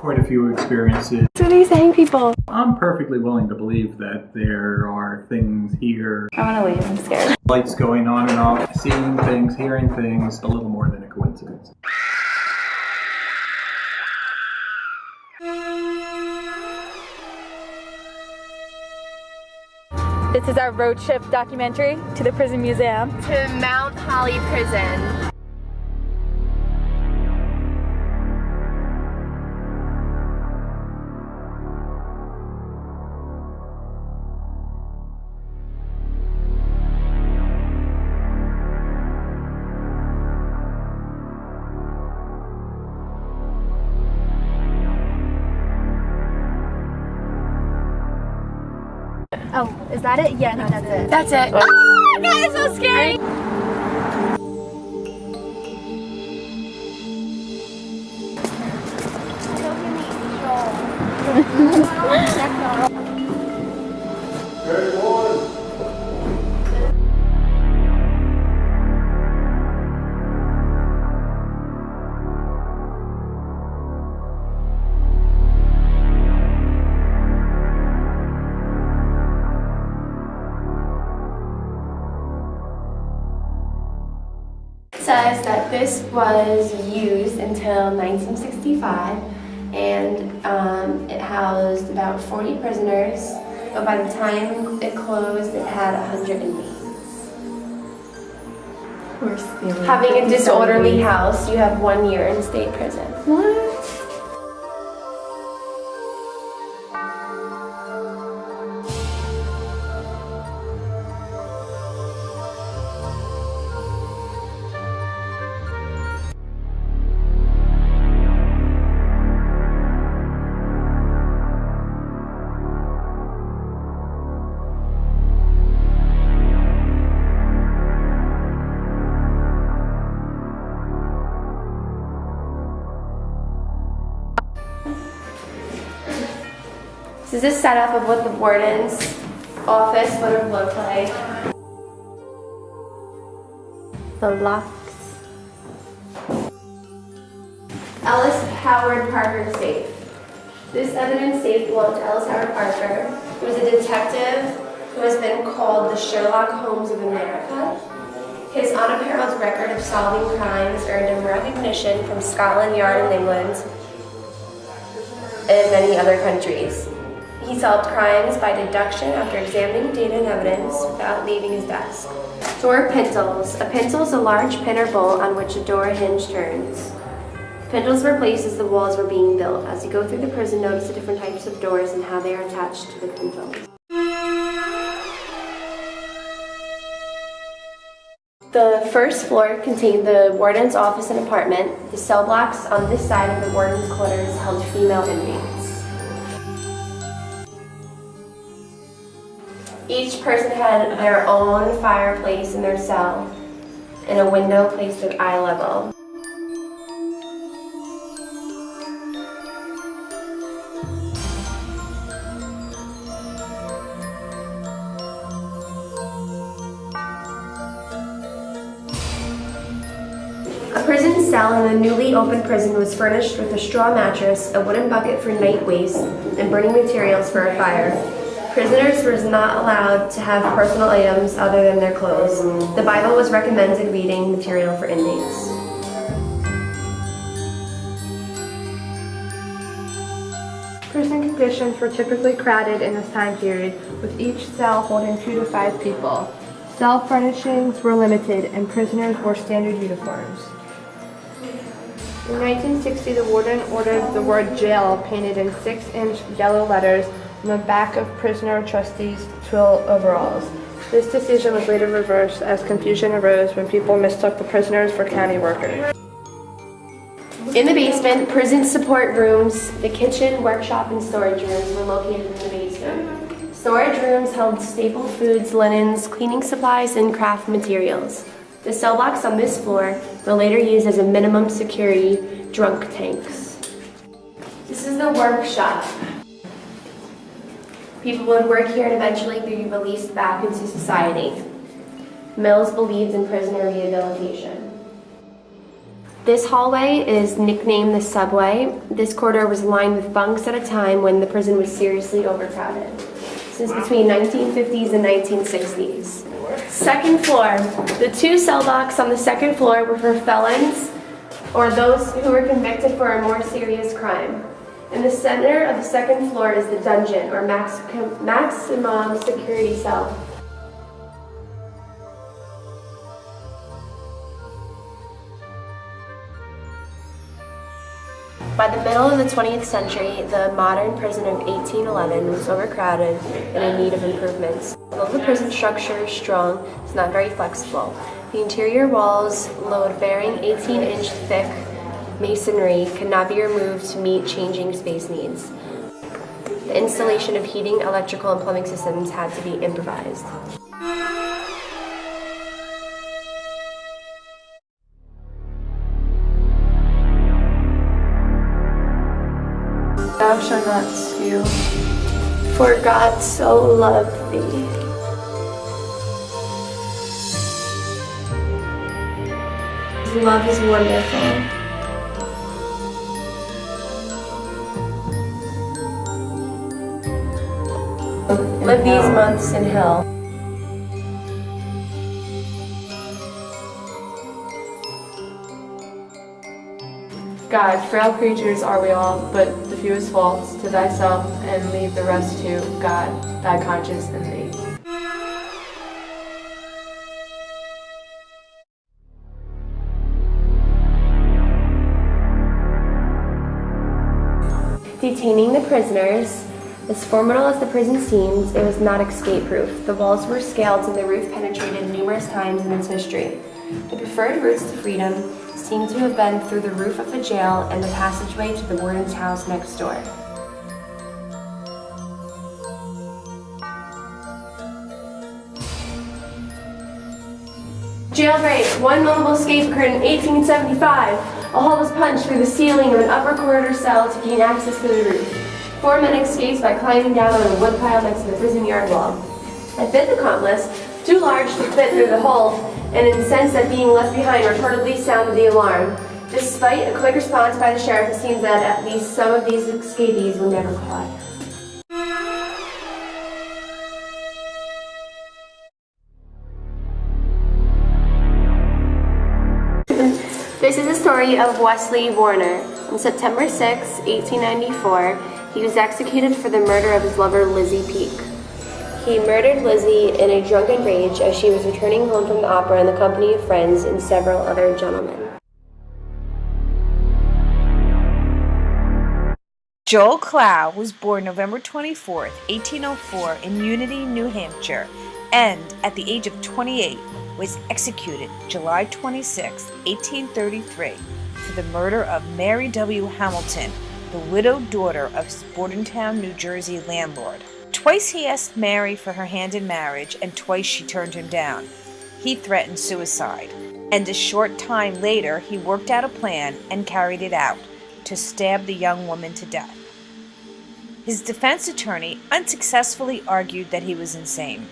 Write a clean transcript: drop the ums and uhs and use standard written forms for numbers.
quite a few experiences. What are you saying, people? I'm perfectly willing to believe that there are things here. I want to leave. I'm scared. Lights going on and off, seeing things, hearing things, a little more than a coincidence. This is our road trip documentary to the prison museum. To Mount Holly Prison. Oh, is that it? Yeah, no, that's it. That's it. Oh, God, it's so scary. Says that this was used until 1965, and it housed about 40 prisoners, but by the time it closed it had 100 inmates. Having a disorderly house, you have 1 year in state prison. What? This is a setup of what the warden's office would have looked like. The locks. Ellis Howard Parker safe. This evidence safe belonged to Ellis Howard Parker, who was a detective who has been called the Sherlock Holmes of America. His unparalleled record of solving crimes earned him recognition from Scotland Yard in England and many other countries. He solved crimes by deduction after examining data and evidence without leaving his desk. Door pintles. A pintle is a large pin or bolt on which a door hinge turns. Pintles were placed as the walls were being built. As you go through the prison, notice the different types of doors and how they are attached to the pintles. The first floor contained the warden's office and apartment. The cell blocks on this side of the warden's quarters held female inmates. Each person had their own fireplace in their cell and a window placed at eye level. A prison cell in the newly opened prison was furnished with a straw mattress, a wooden bucket for night waste, and burning materials for a fire. Prisoners were not allowed to have personal items other than their clothes. The Bible was recommended reading material for inmates. Prison conditions were typically crowded in this time period, with each cell holding 2 to 5 people. Cell furnishings were limited, and prisoners wore standard uniforms. In 1960, the warden ordered the word jail painted in 6-inch yellow letters on the back of prisoner trustees' twill overalls. This decision was later reversed as confusion arose when people mistook the prisoners for county workers. In the basement, prison support rooms, the kitchen, workshop, and storage rooms were located in the basement. Storage rooms held staple foods, linens, cleaning supplies, and craft materials. The cell blocks on this floor were later used as a minimum security drunk tanks. This is the workshop. People would work here and eventually be released back into society. Mills believed in prisoner rehabilitation. This hallway is nicknamed the subway. This corridor was lined with bunks at a time when the prison was seriously overcrowded. This is between 1950s and 1960s. Second floor. The 2 cell blocks on the second floor were for felons or those who were convicted for a more serious crime. In the center of the second floor is the dungeon, or maximum security cell. By the middle of the 20th century, the modern prison of 1811 was overcrowded and in need of improvements. Although the prison structure is strong, it's not very flexible. The interior walls, load-bearing 18-inch thick masonry, could not be removed to meet changing space needs. The installation of heating, electrical, and plumbing systems had to be improvised. Thou shalt not steal. For God so loved thee. His love is wonderful. Live these months in hell. God, frail creatures are we all, but the fewest faults to thyself, and leave the rest to God, thy conscience, and thee. Detaining the prisoners. As formidable as the prison seemed, it was not escape-proof. The walls were scaled and the roof penetrated numerous times in its history. The preferred routes to freedom seem to have been through the roof of the jail and the passageway to the warden's house next door. Jailbreak. One notable escape occurred in 1875. A hole was punched through the ceiling of an upper corridor cell to gain access to the roof. 4 men escaped by climbing down on a wood pile next to the prison yard wall. A fifth accomplice, too large to fit through the hole, and incensed at being left behind, reportedly sounded the alarm. Despite a quick response by the sheriff, it seems that at least some of these escapees were never caught. This is the story of Wesley Warner. On September 6, 1894, he was executed for the murder of his lover, Lizzie Peak. He murdered Lizzie in a drunken rage as she was returning home from the opera in the company of friends and several other gentlemen. Joel Clow was born November 24, 1804 in Unity, New Hampshire, and at the age of 28 was executed July 26, 1833 for the murder of Mary W. Hamilton, the widowed daughter of his Burlington, New Jersey landlord. Twice he asked Mary for her hand in marriage, and twice she turned him down. He threatened suicide, and a short time later he worked out a plan and carried it out to stab the young woman to death. His defense attorney unsuccessfully argued that he was insane.